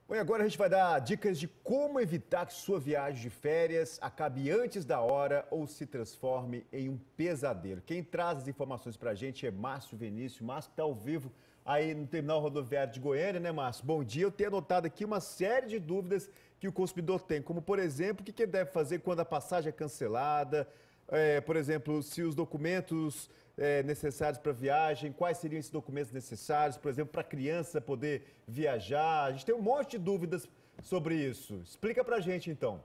Bom, e agora a gente vai dar dicas de como evitar que sua viagem de férias acabe antes da hora ou se transforme em um pesadelo. Quem traz as informações pra gente é Márcio Vinícius. Márcio está ao vivo aí no terminal rodoviário de Goiânia, né, Márcio? Bom dia, eu tenho anotado aqui uma série de dúvidas que o consumidor tem, como por exemplo, o que ele deve fazer quando a passagem é cancelada, por exemplo, se os documentos necessários para viagem, quais seriam esses documentos necessários, por exemplo, para a criança poder viajar. A gente tem um monte de dúvidas sobre isso. Explica para a gente, então.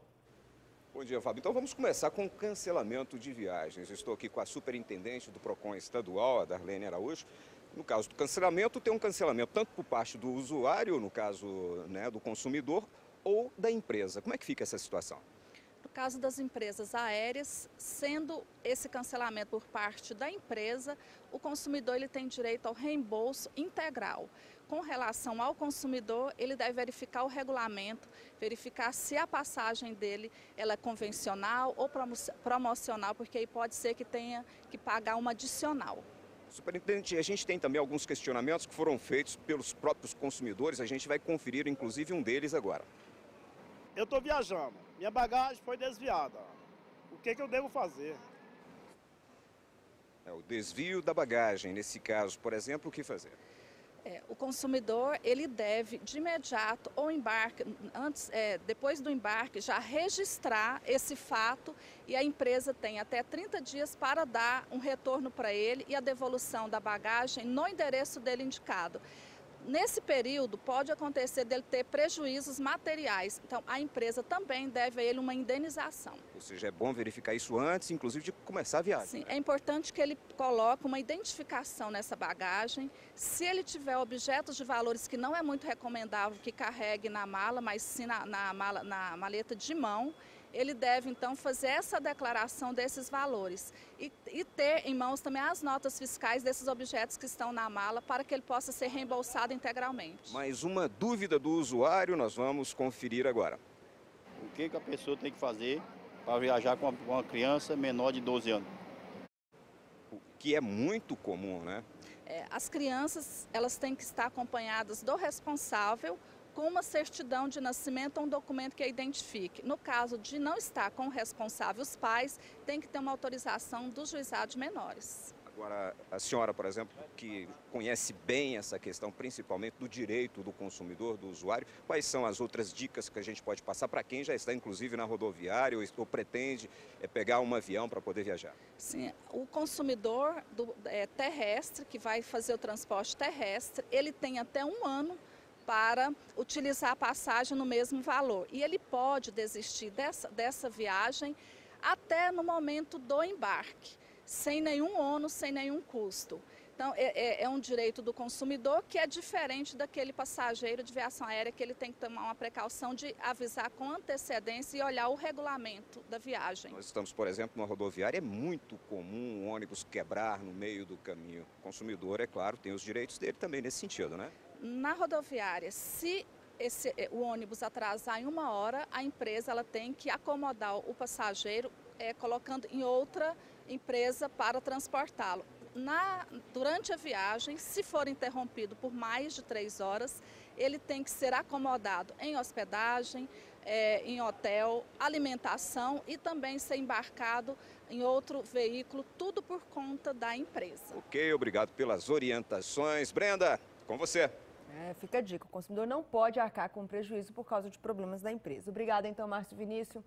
Bom dia, Fábio. Então vamos começar com o cancelamento de viagens. Eu estou aqui com a superintendente do PROCON estadual, a Darlene Araújo. No caso do cancelamento, tem um cancelamento tanto por parte do usuário, no caso, né, do consumidor, ou da empresa. Como é que fica essa situação? No caso das empresas aéreas, sendo esse cancelamento por parte da empresa, o consumidor ele tem direito ao reembolso integral. Com relação ao consumidor, ele deve verificar o regulamento, verificar se a passagem dele ela é convencional ou promocional, porque aí pode ser que tenha que pagar uma adicional. Superintendente, a gente tem também alguns questionamentos que foram feitos pelos próprios consumidores, a gente vai conferir inclusive um deles agora. Eu estou viajando, minha bagagem foi desviada. O que eu devo fazer? É o desvio da bagagem. Nesse caso, por exemplo, o que fazer? O consumidor ele deve de imediato ou embarque, depois do embarque, já registrar esse fato e a empresa tem até 30 dias para dar um retorno para ele e a devolução da bagagem no endereço dele indicado. Nesse período, pode acontecer dele ter prejuízos materiais, então a empresa também deve a ele uma indenização. Ou seja, é bom verificar isso antes, inclusive, de começar a viagem. Sim, é importante que ele coloque uma identificação nessa bagagem. Se ele tiver objetos de valores que não é muito recomendável que carregue na mala, mas sim na maleta de mão, ele deve então fazer essa declaração desses valores e ter em mãos também as notas fiscais desses objetos que estão na mala para que ele possa ser reembolsado integralmente. Mais uma dúvida do usuário, nós vamos conferir agora. O que a pessoa tem que fazer para viajar com uma criança menor de 12 anos? O que é muito comum, né? As crianças elas têm que estar acompanhadas do responsável com uma certidão de nascimento ou um documento que a identifique. No caso de não estar com o responsável, os pais têm que ter uma autorização do juizado de menores. Agora, a senhora, por exemplo, que conhece bem essa questão, principalmente do direito do consumidor, do usuário, quais são as outras dicas que a gente pode passar para quem já está, inclusive, na rodoviária ou pretende pegar um avião para poder viajar? Sim, o consumidor terrestre, que vai fazer o transporte terrestre, ele tem até um ano para utilizar a passagem no mesmo valor. E ele pode desistir dessa viagem até no momento do embarque, sem nenhum ônus, sem nenhum custo. Então, é um direito do consumidor que é diferente daquele passageiro de viação aérea que ele tem que tomar uma precaução de avisar com antecedência e olhar o regulamento da viagem. Nós estamos, por exemplo, numa rodoviária, é muito comum um ônibus quebrar no meio do caminho. O consumidor, é claro, tem os direitos dele também nesse sentido, né? Na rodoviária, se o ônibus atrasar em 1 hora, a empresa ela tem que acomodar o passageiro colocando em outra empresa para transportá-lo. Durante a viagem, se for interrompido por mais de 3 horas, ele tem que ser acomodado em hospedagem, em hotel, alimentação e também ser embarcado em outro veículo, tudo por conta da empresa. Ok, obrigado pelas orientações. Brenda, com você. Fica a dica, o consumidor não pode arcar com prejuízo por causa de problemas da empresa. Obrigada então, Márcio Vinícius.